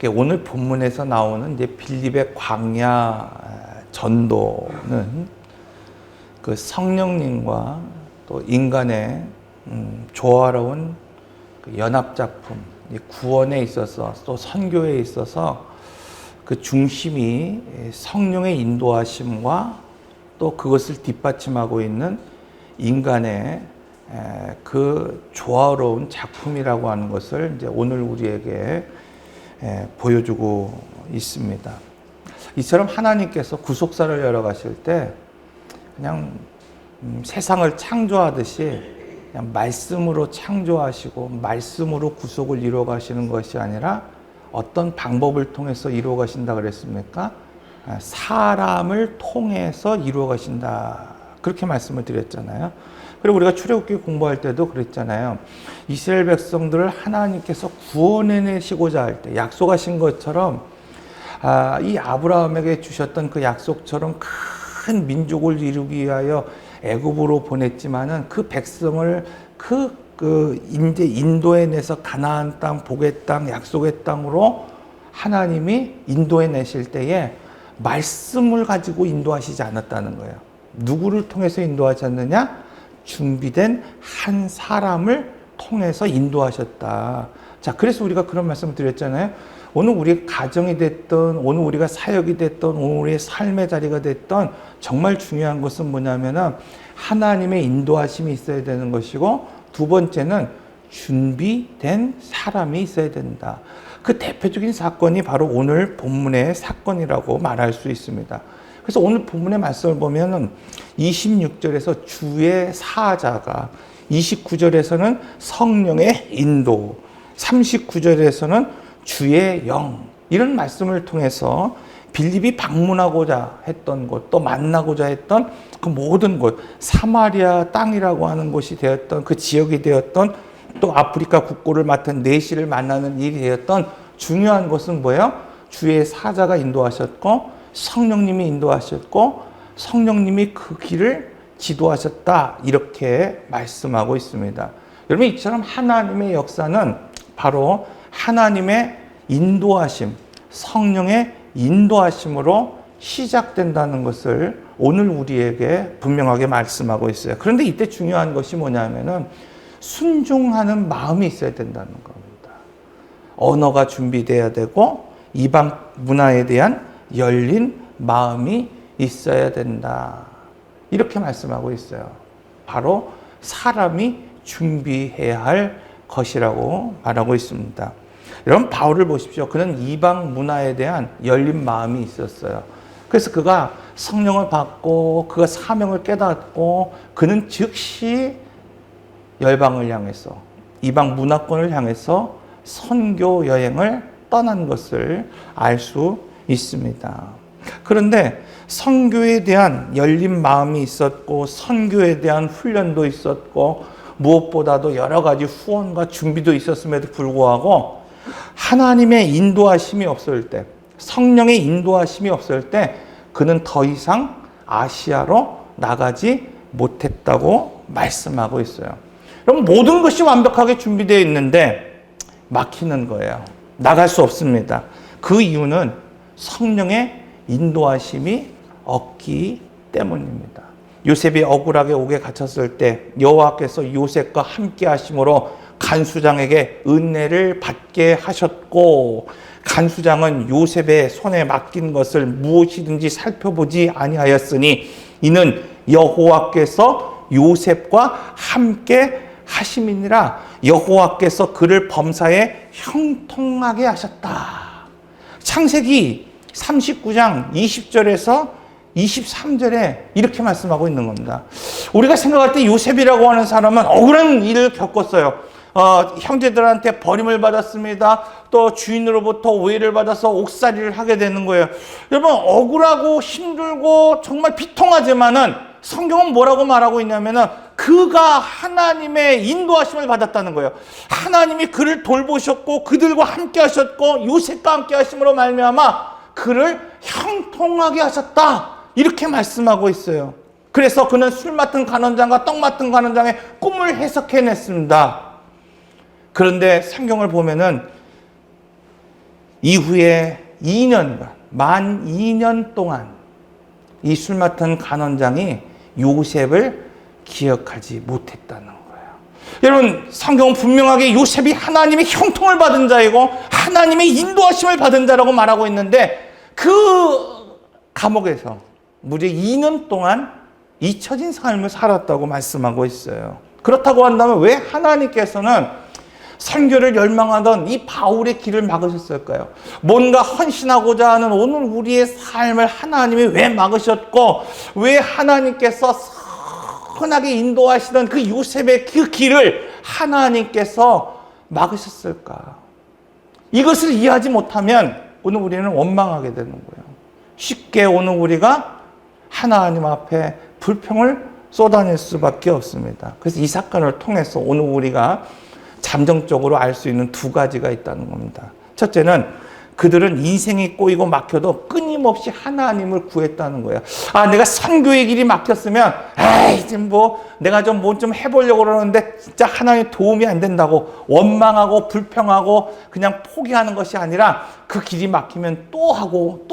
오늘 본문에서 나오는 이제 빌립의 광야 전도는 그 성령님과 또 인간의 조화로운 그 연합작품, 구원에 있어서 또 선교에 있어서 그 중심이 성령의 인도하심과 또 그것을 뒷받침하고 있는 인간의 그 조화로운 작품이라고 하는 것을 이제 오늘 우리에게 보여주고 있습니다. 이처럼 하나님께서 구속사를 열어가실 때 그냥 세상을 창조하듯이 그냥 말씀으로 창조하시고 말씀으로 구속을 이루어 가시는 것이 아니라 어떤 방법을 통해서 이루어 가신다 그랬습니까? 사람을 통해서 이루어 가신다. 그렇게 말씀을 드렸잖아요. 그리고 우리가 출애굽기 공부할 때도 그랬잖아요. 이스라엘 백성들을 하나님께서 구원해내시고자 할 때 약속하신 것처럼 이 아브라함에게 주셨던 그 약속처럼 큰 민족을 이루기 위하여 애굽으로 보냈지만은 그 백성을 이제 인도해내서 가나안 땅, 복의 땅, 약속의 땅으로 하나님이 인도해내실 때에 말씀을 가지고 인도하시지 않았다는 거예요. 누구를 통해서 인도하셨느냐? 준비된 한 사람을 통해서 인도하셨다. 자, 그래서 우리가 그런 말씀을 드렸잖아요. 오늘 우리 가정이 됐던, 오늘 우리가 사역이 됐던, 오늘 우리의 삶의 자리가 됐던 정말 중요한 것은 뭐냐면은 하나님의 인도하심이 있어야 되는 것이고, 두 번째는 준비된 사람이 있어야 된다. 그 대표적인 사건이 바로 오늘 본문의 사건이라고 말할 수 있습니다. 그래서 오늘 본문의 말씀을 보면은 26절에서 주의 사자가, 29절에서는 성령의 인도, 39절에서는 주의 영, 이런 말씀을 통해서 빌립이 방문하고자 했던 곳, 또 만나고자 했던 그 모든 곳, 사마리아 땅이라고 하는 곳이 되었던, 그 지역이 되었던, 또 아프리카 국고를 맡은 내시를 만나는 일이 되었던 중요한 것은 뭐예요? 주의 사자가 인도하셨고 성령님이 인도하셨고 성령님이 그 길을 지도하셨다, 이렇게 말씀하고 있습니다. 여러분, 이처럼 하나님의 역사는 바로 하나님의 인도하심, 성령의 인도하심으로 시작된다는 것을 오늘 우리에게 분명하게 말씀하고 있어요. 그런데 이때 중요한 것이 뭐냐면은 순종하는 마음이 있어야 된다는 겁니다. 언어가 준비돼야 되고 이방 문화에 대한 열린 마음이 있어야 된다, 이렇게 말씀하고 있어요. 바로 사람이 준비해야 할 것이라고 말하고 있습니다. 여러분, 바울을 보십시오. 그는 이방 문화에 대한 열린 마음이 있었어요. 그래서 그가 성령을 받고 그가 사명을 깨닫고 그는 즉시 열방을 향해서, 이방 문화권을 향해서 선교 여행을 떠난 것을 알 수 있습니다. 그런데 선교에 대한 열린 마음이 있었고 선교에 대한 훈련도 있었고 무엇보다도 여러 가지 후원과 준비도 있었음에도 불구하고 하나님의 인도하심이 없을 때, 성령의 인도하심이 없을 때 그는 더 이상 아시아로 나가지 못했다고 말씀하고 있어요. 그럼 모든 것이 완벽하게 준비되어 있는데 막히는 거예요. 나갈 수 없습니다. 그 이유는 성령의 인도하심이 없기 때문입니다. 요셉이 억울하게 옥에 갇혔을 때 여호와께서 요셉과 함께 하심으로 간수장에게 은혜를 받게 하셨고, 간수장은 요셉의 손에 맡긴 것을 무엇이든지 살펴보지 아니하였으니 이는 여호와께서 요셉과 함께 하심이니라. 여호와께서 그를 범사에 형통하게 하셨다. 창세기 39장 20절에서 23절에 이렇게 말씀하고 있는 겁니다. 우리가 생각할 때 요셉이라고 하는 사람은 억울한 일을 겪었어요. 형제들한테 버림을 받았습니다. 또 주인으로부터 오해를 받아서 옥살이를 하게 되는 거예요. 여러분, 억울하고 힘들고 정말 비통하지만은 성경은 뭐라고 말하고 있냐면은 그가 하나님의 인도하심을 받았다는 거예요. 하나님이 그를 돌보셨고 그들과 함께 하셨고 요셉과 함께 하심으로 말미암아 그를 형통하게 하셨다, 이렇게 말씀하고 있어요. 그래서 그는 술 맡은 간원장과 떡 맡은 간원장의 꿈을 해석해냈습니다. 그런데 성경을 보면은 이후에 2년간, 만 2년 동안 이 술 맡은 간원장이 요셉을 기억하지 못했다는 거예요. 여러분, 성경은 분명하게 요셉이 하나님의 형통을 받은 자이고 하나님의 인도하심을 받은 자라고 말하고 있는데, 그 감옥에서 무려 2년 동안 잊혀진 삶을 살았다고 말씀하고 있어요. 그렇다고 한다면 왜 하나님께서는 선교를 열망하던 이 바울의 길을 막으셨을까요? 뭔가 헌신하고자 하는 오늘 우리의 삶을 하나님이 왜 막으셨고, 왜 하나님께서 선하게 인도하시던 그 요셉의 그 길을 하나님께서 막으셨을까? 이것을 이해하지 못하면 오늘 우리는 원망하게 되는 거예요. 쉽게 오늘 우리가 하나님 앞에 불평을 쏟아낼 수밖에 없습니다. 그래서 이 사건을 통해서 오늘 우리가 잠정적으로 알 수 있는 두 가지가 있다는 겁니다. 첫째는 그들은 인생이 꼬이고 막혀도 끊임없이 하나님을 구했다는 거예요. 아, 내가 선교의 길이 막혔으면, 이제 내가 좀 해보려고 그러는데 진짜 하나님 도움이 안 된다고 원망하고 불평하고 그냥 포기하는 것이 아니라, 그 길이 막히면 또 하고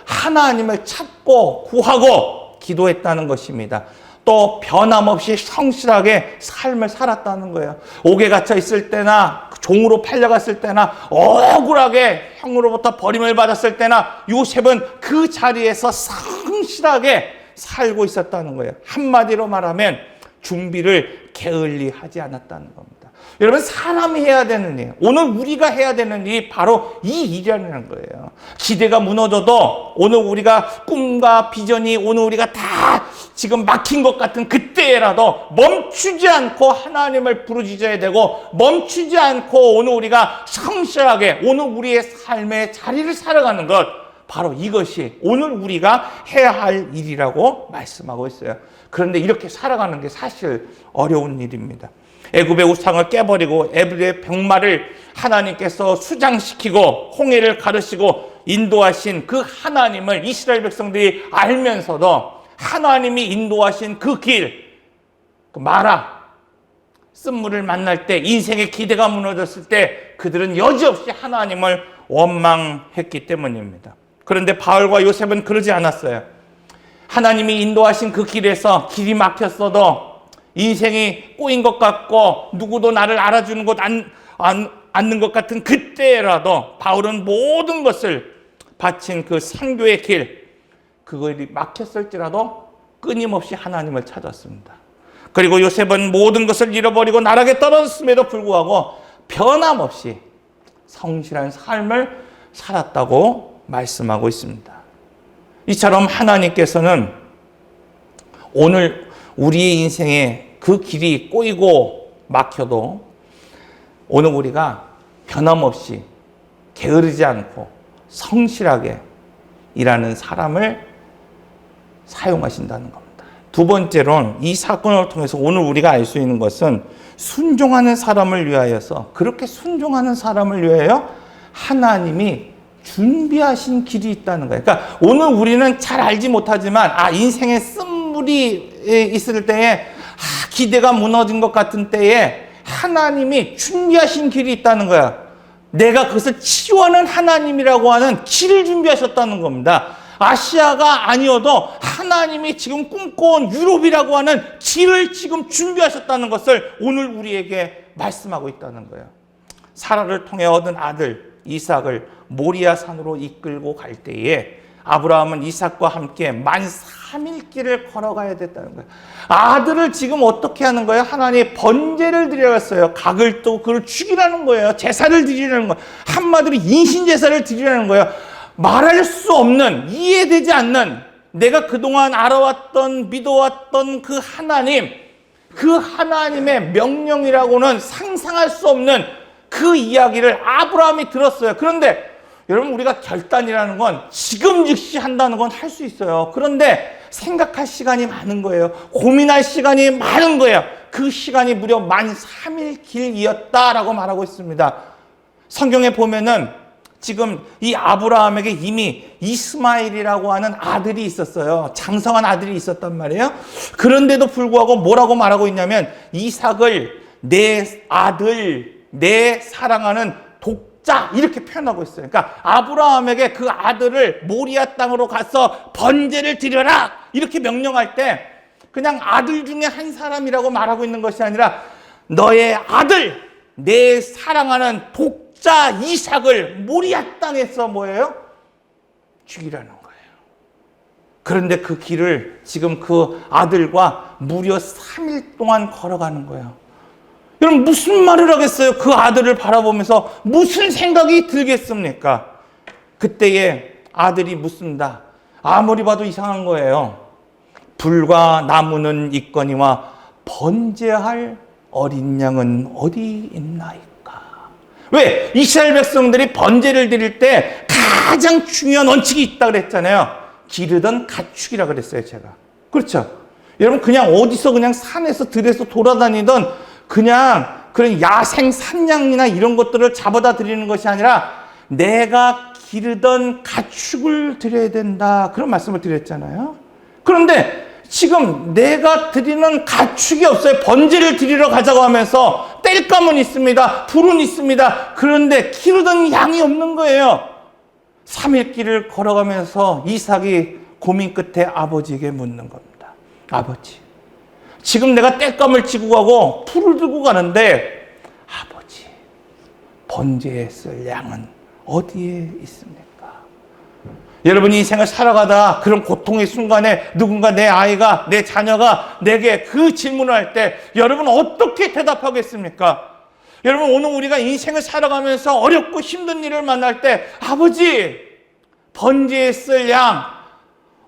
하나님을 찾고 구하고 기도했다는 것입니다. 또 변함없이 성실하게 삶을 살았다는 거예요. 옥에 갇혀 있을 때나 종으로 팔려갔을 때나 억울하게 형으로부터 버림을 받았을 때나 요셉은 그 자리에서 성실하게 살고 있었다는 거예요. 한마디로 말하면 준비를 게을리 하지 않았다는 겁니다. 여러분, 사람이 해야 되는 일, 오늘 우리가 해야 되는 일이 바로 이 일이라는 거예요. 기대가 무너져도 오늘 우리가 꿈과 비전이 오늘 우리가 다 지금 막힌 것 같은 그때라도 멈추지 않고 하나님을 부르짖어야 되고, 멈추지 않고 오늘 우리가 성실하게 오늘 우리의 삶의 자리를 살아가는 것, 바로 이것이 오늘 우리가 해야 할 일이라고 말씀하고 있어요. 그런데 이렇게 살아가는 게 사실 어려운 일입니다. 애굽의 우상을 깨버리고 애굽의 병마를 하나님께서 수장시키고 홍해를 가르시고 인도하신 그 하나님을 이스라엘 백성들이 알면서도 하나님이 인도하신 그 길, 그 마라, 쓴물을 만날 때, 인생의 기대가 무너졌을 때 그들은 여지없이 하나님을 원망했기 때문입니다. 그런데 바울과 요셉은 그러지 않았어요. 하나님이 인도하신 그 길에서 길이 막혔어도, 인생이 꼬인 것 같고 누구도 나를 알아주는 것 않는 것 같은 그때라도 바울은 모든 것을 바친 그 선교의 길, 그것이 막혔을지라도 끊임없이 하나님을 찾았습니다. 그리고 요셉은 모든 것을 잃어버리고 나락에 떨어졌음에도 불구하고 변함없이 성실한 삶을 살았다고 말씀하고 있습니다. 이처럼 하나님께서는 오늘 우리의 인생에 그 길이 꼬이고 막혀도 오늘 우리가 변함없이 게으르지 않고 성실하게 일하는 사람을 사용하신다는 겁니다. 두 번째로는 이 사건을 통해서 오늘 우리가 알 수 있는 것은 순종하는 사람을 위하여서, 그렇게 순종하는 사람을 위하여 하나님이 준비하신 길이 있다는 거예요. 그러니까 오늘 우리는 잘 알지 못하지만, 인생에 쓴물이 있을 때에, 기대가 무너진 것 같은 때에 하나님이 준비하신 길이 있다는 거야. 내가 그것을 치유하는 하나님이라고 하는 길을 준비하셨다는 겁니다. 아시아가 아니어도 하나님이 지금 꿈꿔온 유럽이라고 하는 길을 지금 준비하셨다는 것을 오늘 우리에게 말씀하고 있다는 거예요. 사라를 통해 얻은 아들 이삭을 모리아 산으로 이끌고 갈 때에 아브라함은 이삭과 함께 만 3일 길을 걸어가야 됐다는 거예요. 아들을 지금 어떻게 하는 거예요? 하나님의 번제를 드려갔어요. 각을 또 그를 죽이라는 거예요. 제사를 드리라는 거예요. 한마디로 인신제사를 드리라는 거예요. 말할 수 없는, 이해되지 않는, 내가 그동안 알아왔던, 믿어왔던 그 하나님, 그 하나님의 명령이라고는 상상할 수 없는 그 이야기를 아브라함이 들었어요. 그런데 여러분, 우리가 결단이라는 건 지금 즉시 한다는 건 할 수 있어요. 그런데 생각할 시간이 많은 거예요. 고민할 시간이 많은 거예요. 그 시간이 무려 만 3일 길이었다라고 말하고 있습니다. 성경에 보면은 지금 이 아브라함에게 이미 이스마엘이라고 하는 아들이 있었어요. 장성한 아들이 있었단 말이에요. 그런데도 불구하고 뭐라고 말하고 있냐면, 이삭을 내 아들, 내 사랑하는 자, 이렇게 표현하고 있어요. 그러니까 아브라함에게 그 아들을 모리아 땅으로 가서 번제를 드려라 이렇게 명령할 때 그냥 아들 중에 한 사람이라고 말하고 있는 것이 아니라 너의 아들, 내 사랑하는 독자 이삭을 모리아 땅에서 뭐예요? 죽이라는 거예요. 그런데 그 길을 지금 그 아들과 무려 3일 동안 걸어가는 거예요. 여러분 무슨 말을 하겠어요? 그 아들을 바라보면서 무슨 생각이 들겠습니까? 그때에 아들이 묻습니다. 아무리 봐도 이상한 거예요. 불과 나무는 있거니와 번제할 어린 양은 어디 있나이까? 왜? 이스라엘 백성들이 번제를 드릴 때 가장 중요한 원칙이 있다고 그랬잖아요. 기르던 가축이라 그랬어요, 제가. 그렇죠? 여러분 그냥 어디서 그냥 산에서 들에서 돌아다니던 그냥 그런 야생 산양이나 이런 것들을 잡아다 드리는 것이 아니라 내가 기르던 가축을 드려야 된다. 그런 말씀을 드렸잖아요. 그런데 지금 내가 드리는 가축이 없어요. 번제를 드리러 가자고 하면서 땔감은 있습니다. 불은 있습니다. 그런데 기르던 양이 없는 거예요. 3일 길을 걸어가면서 이삭이 고민 끝에 아버지에게 묻는 겁니다. 아버지, 지금 내가 땔감을 지고 가고 풀을 들고 가는데 아버지, 번제에 쓸 양은 어디에 있습니까? 여러분이 인생을 살아가다 그런 고통의 순간에 누군가 내 아이가, 내 자녀가 내게 그 질문을 할 때 여러분 어떻게 대답하겠습니까? 여러분 오늘 우리가 인생을 살아가면서 어렵고 힘든 일을 만날 때 아버지, 번제에 쓸 양,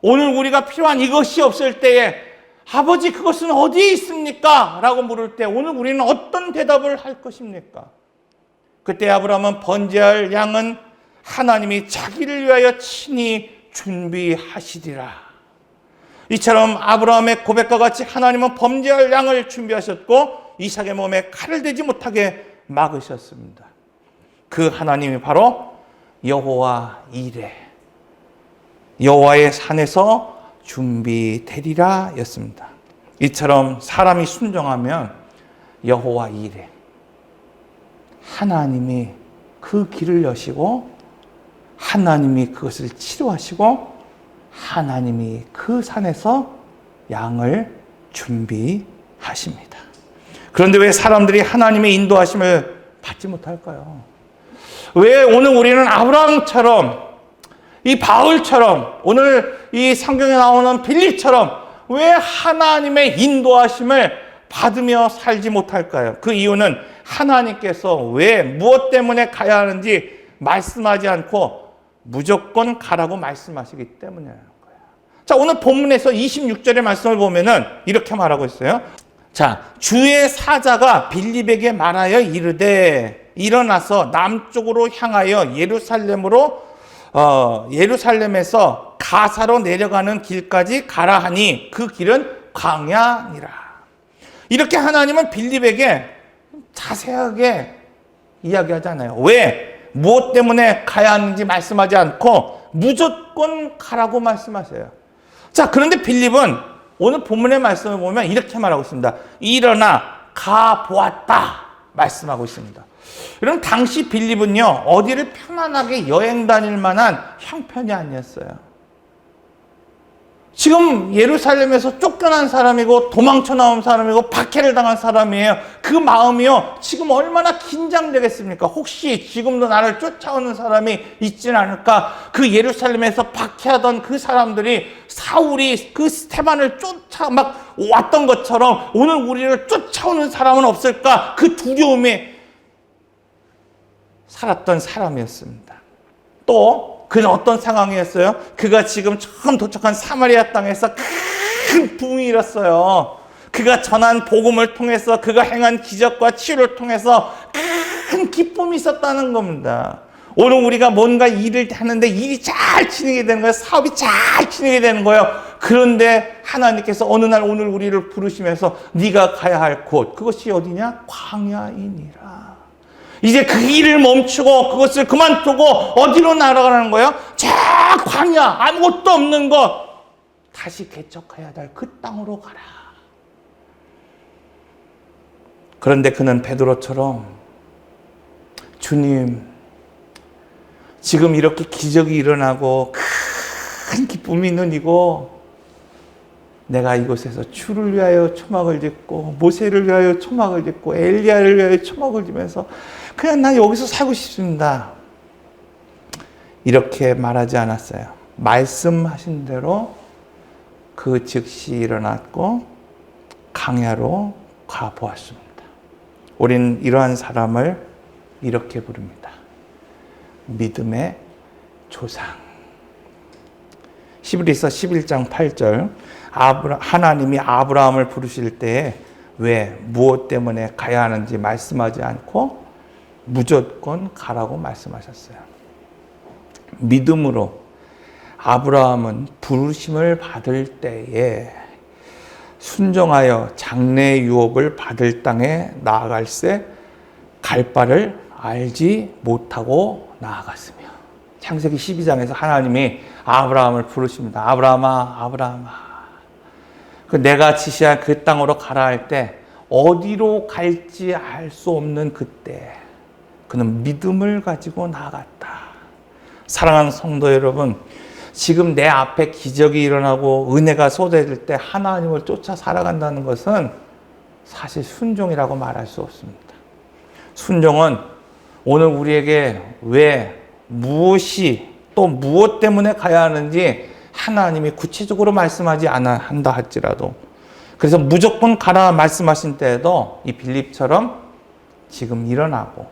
오늘 우리가 필요한 이것이 없을 때에 아버지 그것은 어디에 있습니까? 라고 물을 때 오늘 우리는 어떤 대답을 할 것입니까? 그때 아브라함은 번제할 양은 하나님이 자기를 위하여 친히 준비하시리라. 이처럼 아브라함의 고백과 같이 하나님은 번제할 양을 준비하셨고 이삭의 몸에 칼을 대지 못하게 막으셨습니다. 그 하나님이 바로 여호와 이레, 여호와의 산에서 준비되리라 였습니다. 이처럼 사람이 순종하면 여호와 이레, 하나님이 그 길을 여시고 하나님이 그것을 치료하시고 하나님이 그 산에서 양을 준비하십니다. 그런데 왜 사람들이 하나님의 인도하심을 받지 못할까요? 왜 오늘 우리는 아브라함처럼, 이 바울처럼, 오늘 이 성경에 나오는 빌립처럼 왜 하나님의 인도하심을 받으며 살지 못할까요? 그 이유는 하나님께서 왜 무엇 때문에 가야 하는지 말씀하지 않고 무조건 가라고 말씀하시기 때문이라는 거예요. 자, 오늘 본문에서 26절의 말씀을 보면은 이렇게 말하고 있어요. 자, 주의 사자가 빌립에게 말하여 이르되 일어나서 남쪽으로 향하여 예루살렘에서 가사로 내려가는 길까지 가라 하니 그 길은 광야니라. 이렇게 하나님은 빌립에게 자세하게 이야기하잖아요. 왜? 무엇 때문에 가야 하는지 말씀하지 않고 무조건 가라고 말씀하세요. 자, 그런데 빌립은 오늘 본문의 말씀을 보면 이렇게 말하고 있습니다. 일어나 가 보았다 말씀하고 있습니다. 여러분 당시 빌립은요 어디를 편안하게 여행 다닐 만한 형편이 아니었어요. 지금 예루살렘에서 쫓겨난 사람이고 도망쳐 나온 사람이고 박해를 당한 사람이에요. 그 마음이요 지금 얼마나 긴장되겠습니까? 혹시 지금도 나를 쫓아오는 사람이 있진 않을까? 그 예루살렘에서 박해하던 그 사람들이 사울이 그 스테반을 쫓아 막 왔던 것처럼 오늘 우리를 쫓아오는 사람은 없을까? 그 두려움에 살았던 사람이었습니다. 또 그는 어떤 상황이었어요? 그가 지금 처음 도착한 사마리아 땅에서 큰 부흥이 일었어요. 그가 전한 복음을 통해서 그가 행한 기적과 치유를 통해서 큰 기쁨이 있었다는 겁니다. 오늘 우리가 뭔가 일을 하는데 일이 잘 진행이 되는 거예요. 사업이 잘 진행이 되는 거예요. 그런데 하나님께서 어느 날 오늘 우리를 부르시면서 네가 가야 할 곳, 그것이 어디냐? 광야이니라. 이제 그 일을 멈추고 그것을 그만두고 어디로 날아가는 거예요? 저 광야, 아무것도 없는 것, 다시 개척해야 될 그 땅으로 가라. 그런데 그는 베드로처럼 주님, 지금 이렇게 기적이 일어나고 큰 기쁨이 눈이고 내가 이곳에서 주를 위하여 초막을 짓고 모세를 위하여 초막을 짓고 엘리야를 위하여 초막을 지면서 그냥 난 여기서 살고 싶습니다. 이렇게 말하지 않았어요. 말씀하신 대로 그 즉시 일어났고 광야로 가보았습니다. 우린 이러한 사람을 이렇게 부릅니다. 믿음의 조상. 히브리서 11장 8절 하나님이 아브라함을 부르실 때에 왜 무엇 때문에 가야 하는지 말씀하지 않고 무조건 가라고 말씀하셨어요. 믿음으로 아브라함은 부르심을 받을 때에 순종하여 장래 유업을 받을 땅에 나아갈새 갈 바를 알지 못하고 나아갔으며. 창세기 12장에서 하나님이 아브라함을 부르십니다. 아브라함아, 아브라함아. 내가 지시한 그 땅으로 가라 할 때 어디로 갈지 알 수 없는 그때 그는 믿음을 가지고 나아갔다. 사랑하는 성도 여러분, 지금 내 앞에 기적이 일어나고 은혜가 쏟아질 때 하나님을 쫓아 살아간다는 것은 사실 순종이라고 말할 수 없습니다. 순종은 오늘 우리에게 왜, 무엇이, 또 무엇 때문에 가야 하는지 하나님이 구체적으로 말씀하지 한다 할지라도, 그래서 무조건 가라 말씀하신 때에도 이 빌립처럼 지금 일어나고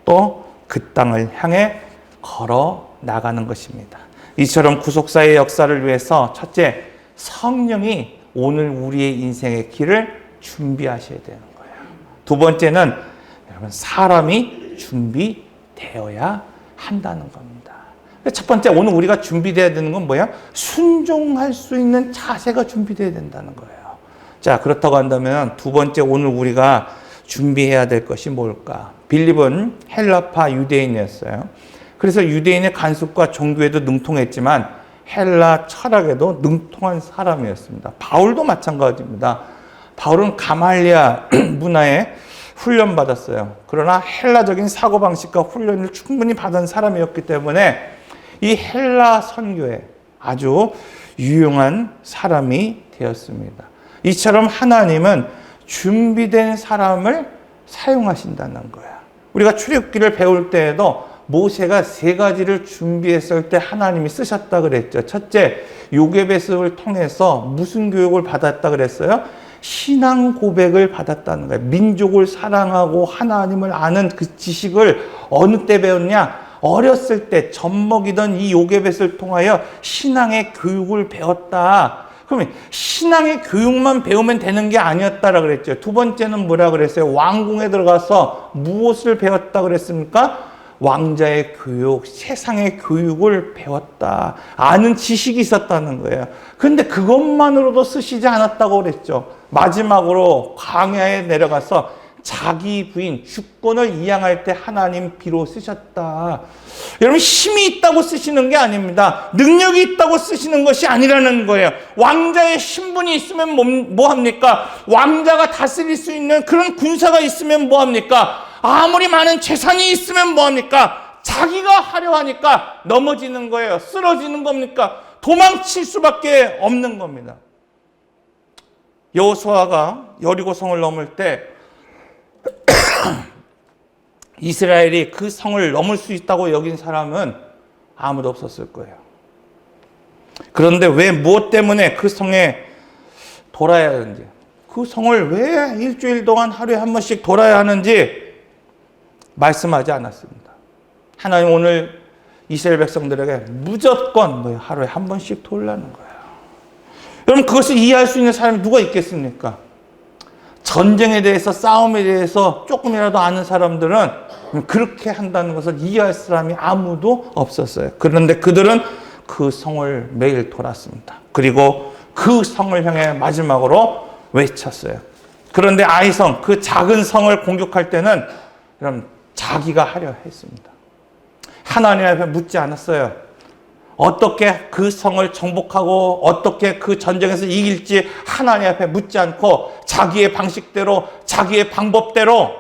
또 그 땅을 향해 걸어 나가는 것입니다. 이처럼 구속사의 역사를 위해서 첫째, 성령이 오늘 우리의 인생의 길을 준비하셔야 되는 거예요. 두 번째는 여러분, 사람이 준비되어야 한다는 겁니다. 첫 번째, 오늘 우리가 준비되어야 되는 건 뭐야? 순종할 수 있는 자세가 준비되어야 된다는 거예요. 자, 그렇다고 한다면 두 번째, 오늘 우리가 준비해야 될 것이 뭘까? 빌립은 헬라파 유대인이었어요. 그래서 유대인의 간습과 종교에도 능통했지만 헬라 철학에도 능통한 사람이었습니다. 바울도 마찬가지입니다. 바울은 가말리아 문화에 훈련받았어요. 그러나 헬라적인 사고방식과 훈련을 충분히 받은 사람이었기 때문에 이 헬라 선교에 아주 유용한 사람이 되었습니다. 이처럼 하나님은 준비된 사람을 사용하신다는 거야. 우리가 출애굽기를 배울 때에도 모세가 세 가지를 준비했을 때 하나님이 쓰셨다 그랬죠. 첫째, 요게벳을 통해서 무슨 교육을 받았다 그랬어요? 신앙 고백을 받았다는 거예요. 민족을 사랑하고 하나님을 아는 그 지식을 어느 때 배웠냐? 어렸을 때 젖먹이던 이 요게벳을 통하여 신앙의 교육을 배웠다. 그러면 신앙의 교육만 배우면 되는 게 아니었다라 그랬죠. 두 번째는 뭐라 그랬어요? 왕궁에 들어가서 무엇을 배웠다 그랬습니까? 왕자의 교육, 세상의 교육을 배웠다. 아는 지식이 있었다는 거예요. 그런데 그것만으로도 쓰시지 않았다고 그랬죠. 마지막으로 광야에 내려가서 자기 부인 주권을 이양할 때 하나님 비로 쓰셨다. 여러분, 힘이 있다고 쓰시는 게 아닙니다. 능력이 있다고 쓰시는 것이 아니라는 거예요. 왕자의 신분이 있으면 뭐합니까? 왕자가 다스릴 수 있는 그런 군사가 있으면 뭐합니까? 아무리 많은 재산이 있으면 뭐합니까? 자기가 하려 하니까 넘어지는 거예요. 쓰러지는 겁니까? 도망칠 수밖에 없는 겁니다. 여호수아가 여리고성을 넘을 때 이스라엘이 그 성을 넘을 수 있다고 여긴 사람은 아무도 없었을 거예요. 그런데 왜 무엇 때문에 그 성에 돌아야 하는지, 그 성을 왜 일주일 동안 하루에 한 번씩 돌아야 하는지 말씀하지 않았습니다. 하나님 오늘 이스라엘 백성들에게 무조건 하루에 한 번씩 돌라는 거예요. 여러분, 그것을 이해할 수 있는 사람이 누가 있겠습니까? 전쟁에 대해서, 싸움에 대해서 조금이라도 아는 사람들은 그렇게 한다는 것을 이해할 사람이 아무도 없었어요. 그런데 그들은 그 성을 매일 돌았습니다. 그리고 그 성을 향해 마지막으로 외쳤어요. 그런데 아이성, 그 작은 성을 공격할 때는 여러분, 자기가 하려 했습니다. 하나님 앞에 묻지 않았어요. 어떻게 그 성을 정복하고 어떻게 그 전쟁에서 이길지 하나님 앞에 묻지 않고 자기의 방식대로, 자기의 방법대로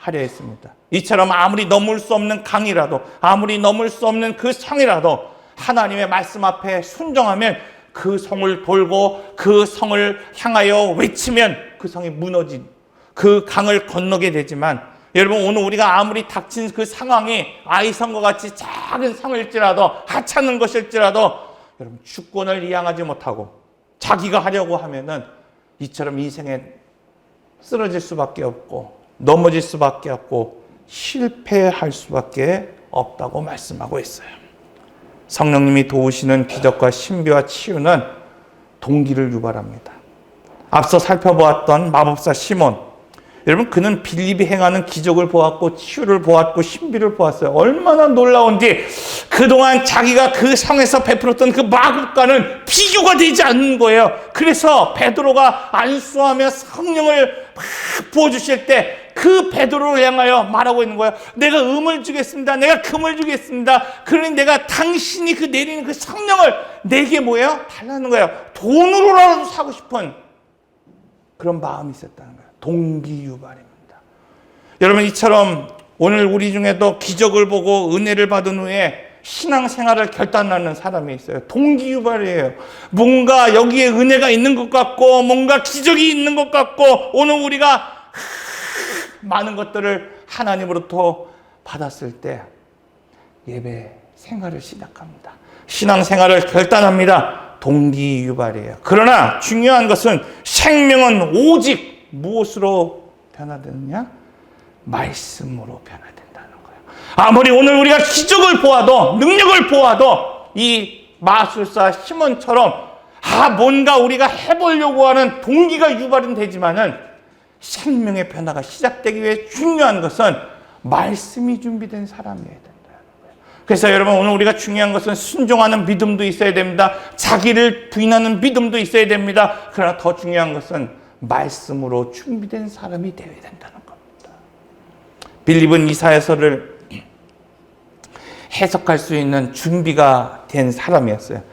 하려 했습니다. 이처럼 아무리 넘을 수 없는 강이라도, 아무리 넘을 수 없는 그 성이라도 하나님의 말씀 앞에 순종하면 그 성을 돌고 그 성을 향하여 외치면 그 성이 무너진, 그 강을 건너게 되지만, 여러분, 오늘 우리가 아무리 닥친 그 상황이 아이성과 같이 작은 성일지라도, 하찮은 것일지라도 여러분, 주권을 이양하지 못하고 자기가 하려고 하면은 이처럼 인생에 쓰러질 수밖에 없고 넘어질 수밖에 없고 실패할 수밖에 없다고 말씀하고 있어요. 성령님이 도우시는 기적과 신비와 치유는 동기를 유발합니다. 앞서 살펴보았던 마법사 시몬, 여러분, 그는 빌립이 행하는 기적을 보았고 치유를 보았고 신비를 보았어요. 얼마나 놀라운지 그동안 자기가 그 성에서 베풀었던 그 마법과는 비교가 되지 않는 거예요. 그래서 베드로가 안수하며 성령을 막 부어주실 때 그 베드로를 향하여 말하고 있는 거예요. 내가 음을 주겠습니다. 내가 금을 주겠습니다. 그러니 내가 당신이 그 내리는 그 성령을 내게 뭐예요? 달라는 거예요. 돈으로라도 사고 싶은 그런 마음이 있었다는 거예요. 동기유발입니다. 여러분, 이처럼 오늘 우리 중에도 기적을 보고 은혜를 받은 후에 신앙생활을 결단하는 사람이 있어요. 동기유발이에요. 뭔가 여기에 은혜가 있는 것 같고 뭔가 기적이 있는 것 같고 오늘 우리가 많은 것들을 하나님으로부터 받았을 때 예배 생활을 시작합니다. 신앙생활을 결단합니다. 동기유발이에요. 그러나 중요한 것은 생명은 오직 무엇으로 변화되느냐? 말씀으로 변화된다는 거예요. 아무리 오늘 우리가 기적을 보아도, 능력을 보아도 이 마술사 시몬처럼 뭔가 우리가 해보려고 하는 동기가 유발은 되지만은 생명의 변화가 시작되기 위해 중요한 것은 말씀이 준비된 사람이어야 된다는 거예요. 그래서 여러분, 오늘 우리가 중요한 것은 순종하는 믿음도 있어야 됩니다. 자기를 부인하는 믿음도 있어야 됩니다. 그러나 더 중요한 것은 말씀으로 준비된 사람이 되어야 된다는 겁니다. 빌립은 이사야서를 해석할 수 있는 준비가 된 사람이었어요.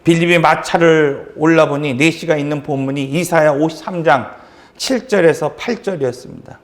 빌립이 마차를 올라보니 내시가 있는 본문이 이사야 53장 7절에서 8절이었습니다.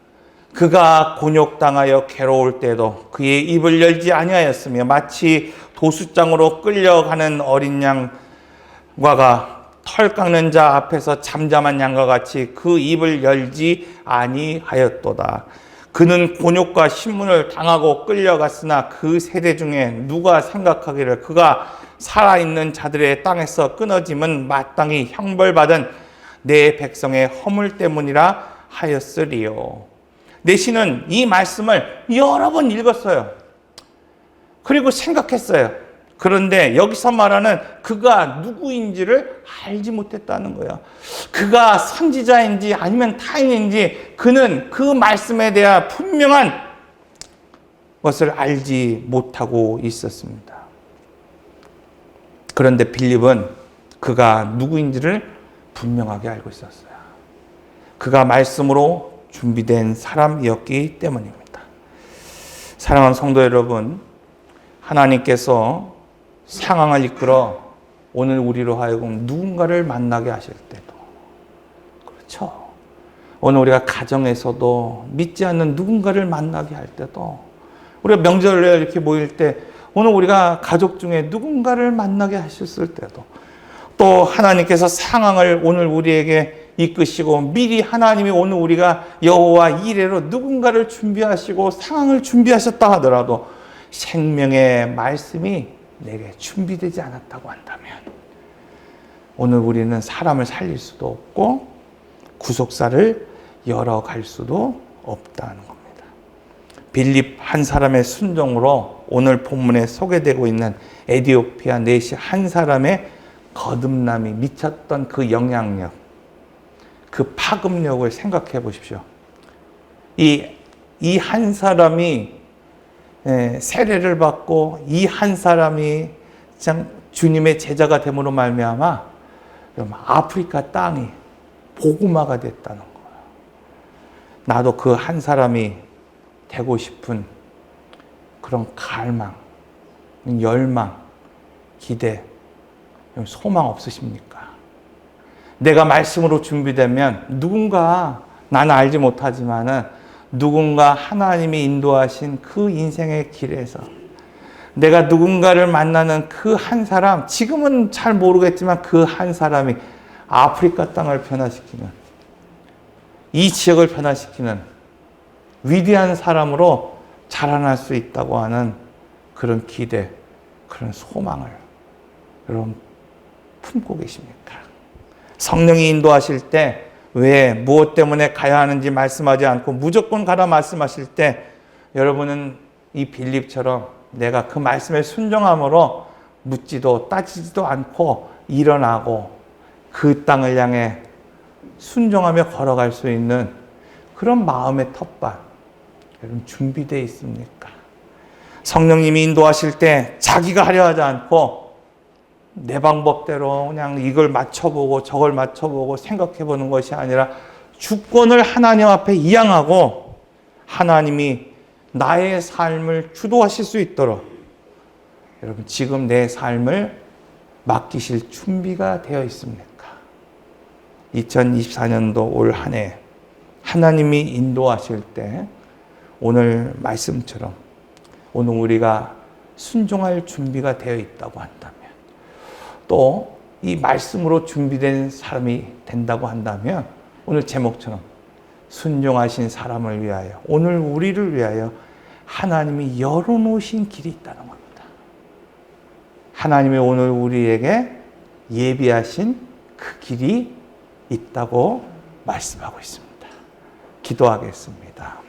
그가 곤욕당하여 괴로울 때도 그의 입을 열지 아니하였으며 마치 도수장으로 끌려가는 어린 양과가 털 깎는 자 앞에서 잠잠한 양과 같이 그 입을 열지 아니하였도다. 그는 곤욕과 신문을 당하고 끌려갔으나 그 세대 중에 누가 생각하기를 그가 살아있는 자들의 땅에서 끊어짐은 마땅히 형벌받은 내 백성의 허물 때문이라 하였으리요. 내시는 이 말씀을 여러 번 읽었어요. 그리고 생각했어요. 그런데 여기서 말하는 그가 누구인지를 알지 못했다는 거예요. 그가 선지자인지 아니면 타인인지 그는 그 말씀에 대한 분명한 것을 알지 못하고 있었습니다. 그런데 빌립은 그가 누구인지를 분명하게 알고 있었어요. 그가 말씀으로 준비된 사람이었기 때문입니다. 사랑하는 성도 여러분, 하나님께서 상황을 이끌어 오늘 우리로 하여금 누군가를 만나게 하실 때도, 그렇죠. 오늘 우리가 가정에서도 믿지 않는 누군가를 만나게 할 때도, 우리가 명절에 이렇게 모일 때 오늘 우리가 가족 중에 누군가를 만나게 하셨을 때도, 또 하나님께서 상황을 오늘 우리에게 이끄시고 미리 하나님이 오늘 우리가 여호와 이레로 누군가를 준비하시고 상황을 준비하셨다 하더라도 생명의 말씀이 내게 준비되지 않았다고 한다면 오늘 우리는 사람을 살릴 수도 없고 구속사를 열어갈 수도 없다는 겁니다. 빌립 한 사람의 순종으로 오늘 본문에 소개되고 있는 에티오피아 내시 한 사람의 거듭남이 미쳤던 그 영향력, 그 파급력을 생각해 보십시오. 이 한 사람이 세례를 받고 이 한 사람이 주님의 제자가 됨으로 말미암아 아프리카 땅이 복음화가 됐다는 거예요. 나도 그 한 사람이 되고 싶은 그런 갈망, 열망, 기대, 소망 없으십니까? 내가 말씀으로 준비되면 누군가 나는 알지 못하지만은 누군가 하나님이 인도하신 그 인생의 길에서 내가 누군가를 만나는 그 한 사람, 지금은 잘 모르겠지만 그 한 사람이 아프리카 땅을 변화시키는, 이 지역을 변화시키는 위대한 사람으로 자라날 수 있다고 하는 그런 기대, 그런 소망을 여러분 품고 계십니까? 성령이 인도하실 때 왜, 무엇 때문에 가야 하는지 말씀하지 않고 무조건 가라 말씀하실 때 여러분은 이 빌립처럼 내가 그 말씀에 순종함으로 묻지도 따지지도 않고 일어나고 그 땅을 향해 순종하며 걸어갈 수 있는 그런 마음의 텃밭, 여러분 준비되어 있습니까? 성령님이 인도하실 때 자기가 하려 하지 않고 내 방법대로 그냥 이걸 맞춰보고 저걸 맞춰보고 생각해보는 것이 아니라 주권을 하나님 앞에 이양하고 하나님이 나의 삶을 주도하실 수 있도록 여러분 지금 내 삶을 맡기실 준비가 되어 있습니까? 2024년도 올 한 해 하나님이 인도하실 때 오늘 말씀처럼 오늘 우리가 순종할 준비가 되어 있다고 한다면 또 이 말씀으로 준비된 사람이 된다고 한다면 오늘 제목처럼 순종하신 사람을 위하여 오늘 우리를 위하여 하나님이 열어놓으신 길이 있다는 겁니다. 하나님이 오늘 우리에게 예비하신 그 길이 있다고 말씀하고 있습니다. 기도하겠습니다.